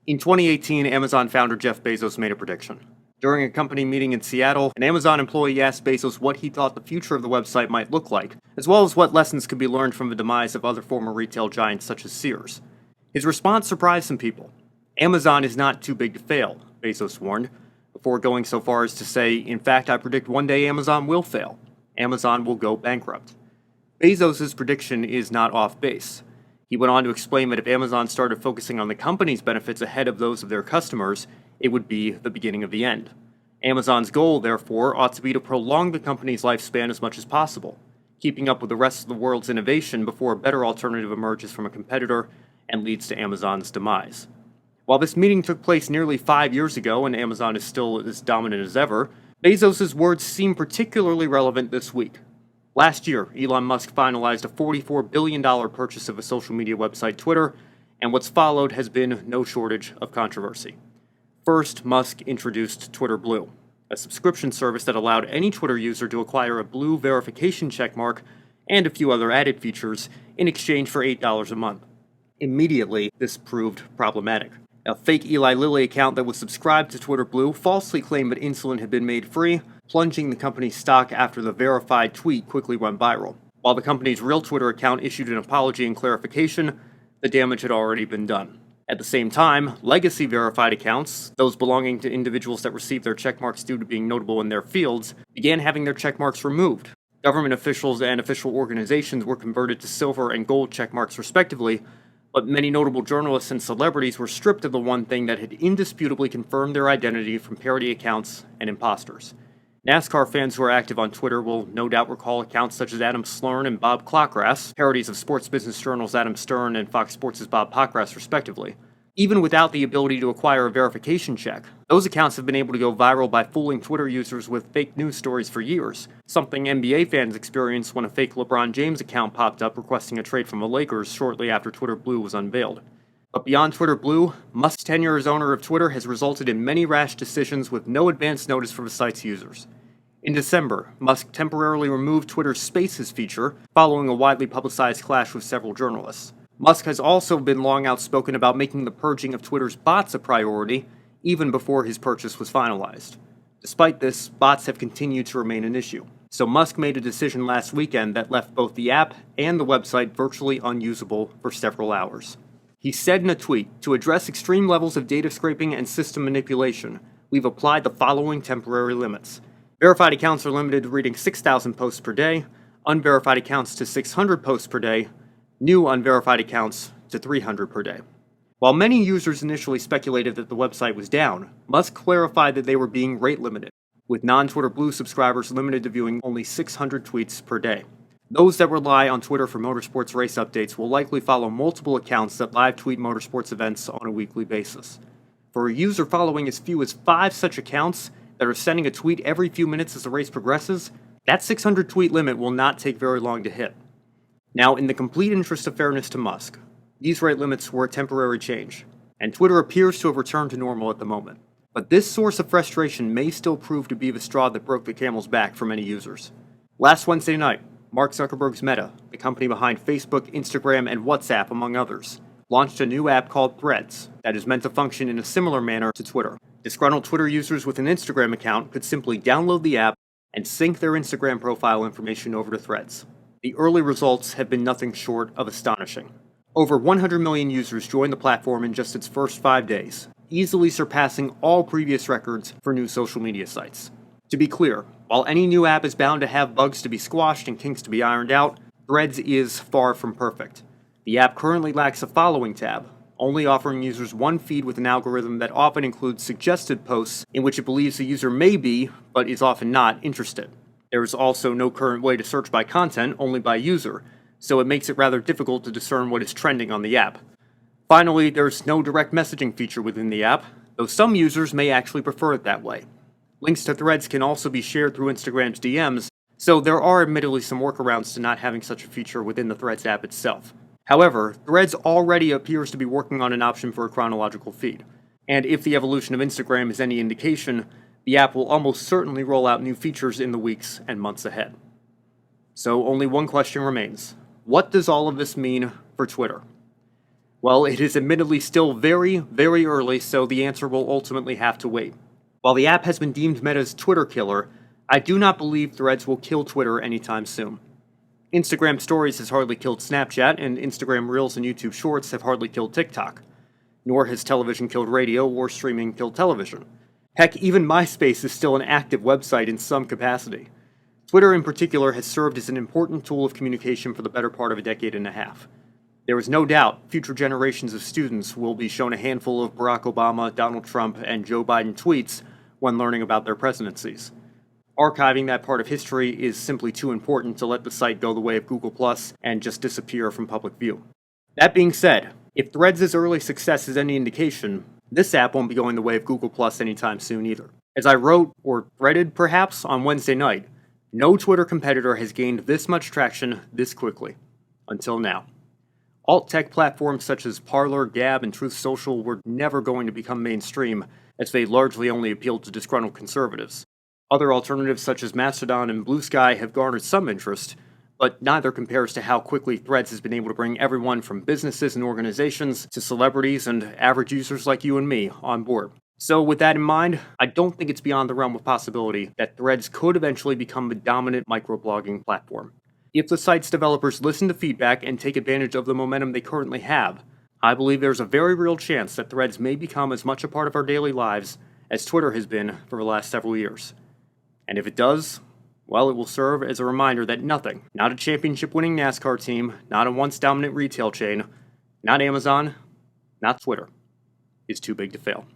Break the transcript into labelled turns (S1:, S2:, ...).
S1: In 2018, Amazon founder Jeff Bezos made a prediction. During a company meeting in Seattle, an Amazon employee asked Bezos what he thought the future of the website might look like, as well as what lessons could be learned from the demise of other former retail giants such as Sears. His response surprised some people. Amazon is not too big to fail, Bezos warned, before going so far as to say, in fact, I predict one day Amazon will fail. Amazon will go bankrupt. Bezos' prediction is not off base. He went on to explain that if Amazon started focusing on the company's benefits ahead of those of their customers, it would be the beginning of the end. Amazon's goal, therefore, ought to be to prolong the company's lifespan as much as possible, keeping up with the rest of the world's innovation before a better alternative emerges from a competitor and leads to Amazon's demise. While this meeting took place nearly 5 years ago and Amazon is still as dominant as ever, Bezos' words seem particularly relevant this week. Last year, Elon Musk finalized a $44 billion purchase of a social media website, Twitter, and what's followed has been no shortage of controversy. First, Musk introduced Twitter Blue, a subscription service that allowed any Twitter user to acquire a blue verification checkmark and a few other added features in exchange for $8 a month. Immediately, this proved problematic. A fake Eli Lilly account that was subscribed to Twitter Blue falsely claimed that insulin had been made free, plunging the company's stock after the verified tweet quickly went viral. While the company's real Twitter account issued an apology and clarification, the damage had already been done. At the same time, legacy verified accounts, those belonging to individuals that received their checkmarks due to being notable in their fields, began having their checkmarks removed. Government officials and official organizations were converted to silver and gold checkmarks respectively, but many notable journalists and celebrities were stripped of the one thing that had indisputably confirmed their identity from parody accounts and imposters. NASCAR fans who are active on Twitter will no doubt recall accounts such as Adam Slern and Bob Clockgrass, parodies of Sports Business Journal's Adam Stern and Fox Sports' Bob Pockgrass, respectively. Even without the ability to acquire a verification check, those accounts have been able to go viral by fooling Twitter users with fake news stories for years, something NBA fans experienced when a fake LeBron James account popped up requesting a trade from the Lakers shortly after Twitter Blue was unveiled. But beyond Twitter Blue, Musk's tenure as owner of Twitter has resulted in many rash decisions with no advance notice for the site's users. In December, Musk temporarily removed Twitter's Spaces feature, following a widely publicized clash with several journalists. Musk has also been long outspoken about making the purging of Twitter's bots a priority, even before his purchase was finalized. Despite this, bots have continued to remain an issue. So Musk made a decision last weekend that left both the app and the website virtually unusable for several hours. He said in a tweet, "To address extreme levels of data scraping and system manipulation, we've applied the following temporary limits. Verified accounts are limited to reading 6,000 posts per day, unverified accounts to 600 posts per day, new unverified accounts to 300 per day." While many users initially speculated that the website was down, Musk clarified that they were being rate limited, with non-Twitter Blue subscribers limited to viewing only 600 tweets per day. Those that rely on Twitter for motorsports race updates will likely follow multiple accounts that live tweet motorsports events on a weekly basis. For a user following as few as 5 such accounts that are sending a tweet every few minutes as the race progresses, that 600 tweet limit will not take very long to hit. Now, in the complete interest of fairness to Musk, these rate limits were a temporary change, and Twitter appears to have returned to normal at the moment. But this source of frustration may still prove to be the straw that broke the camel's back for many users. Last Wednesday night, Mark Zuckerberg's Meta, the company behind Facebook, Instagram, and WhatsApp, among others, launched a new app called Threads that is meant to function in a similar manner to Twitter. Disgruntled Twitter users with an Instagram account could simply download the app and sync their Instagram profile information over to Threads. The early results have been nothing short of astonishing. Over 100 million users joined the platform in just its first 5 days, easily surpassing all previous records for new social media sites. To be clear, while any new app is bound to have bugs to be squashed and kinks to be ironed out, Threads is far from perfect. The app currently lacks a following tab, only offering users one feed with an algorithm that often includes suggested posts in which it believes the user may be, but is often not, interested. There is also no current way to search by content, only by user, so it makes it rather difficult to discern what is trending on the app. Finally, there's no direct messaging feature within the app, though some users may actually prefer it that way. Links to Threads can also be shared through Instagram's DMs, so there are admittedly some workarounds to not having such a feature within the Threads app itself. However, Threads already appears to be working on an option for a chronological feed, and if the evolution of Instagram is any indication, the app will almost certainly roll out new features in the weeks and months ahead. So only one question remains. What does all of this mean for Twitter? Well, it is admittedly still very, very early, so the answer will ultimately have to wait. While the app has been deemed Meta's Twitter killer, I do not believe Threads will kill Twitter anytime soon. Instagram Stories has hardly killed Snapchat, and Instagram Reels and YouTube Shorts have hardly killed TikTok. Nor has television killed radio or streaming killed television. Heck, even MySpace is still an active website in some capacity. Twitter in particular has served as an important tool of communication for the better part of a decade and a half. There is no doubt future generations of students will be shown a handful of Barack Obama, Donald Trump, and Joe Biden tweets when learning about their presidencies. Archiving that part of history is simply too important to let the site go the way of Google Plus and just disappear from public view. That being said, if Threads' early success is any indication, this app won't be going the way of Google Plus anytime soon either. As I wrote, or threaded perhaps, on Wednesday night, no Twitter competitor has gained this much traction this quickly. Until now. Alt-tech platforms such as Parler, Gab, and Truth Social were never going to become mainstream, as they largely only appealed to disgruntled conservatives. Other alternatives such as Mastodon and Blue Sky have garnered some interest, but neither compares to how quickly Threads has been able to bring everyone from businesses and organizations to celebrities and average users like you and me on board. So with that in mind, I don't think it's beyond the realm of possibility that Threads could eventually become the dominant microblogging platform. If the site's developers listen to feedback and take advantage of the momentum they currently have, I believe there's a very real chance that Threads may become as much a part of our daily lives as Twitter has been for the last several years. And if it does, well, it will serve as a reminder that nothing, not a championship-winning NASCAR team, not a once-dominant retail chain, not Amazon, not Twitter, is too big to fail.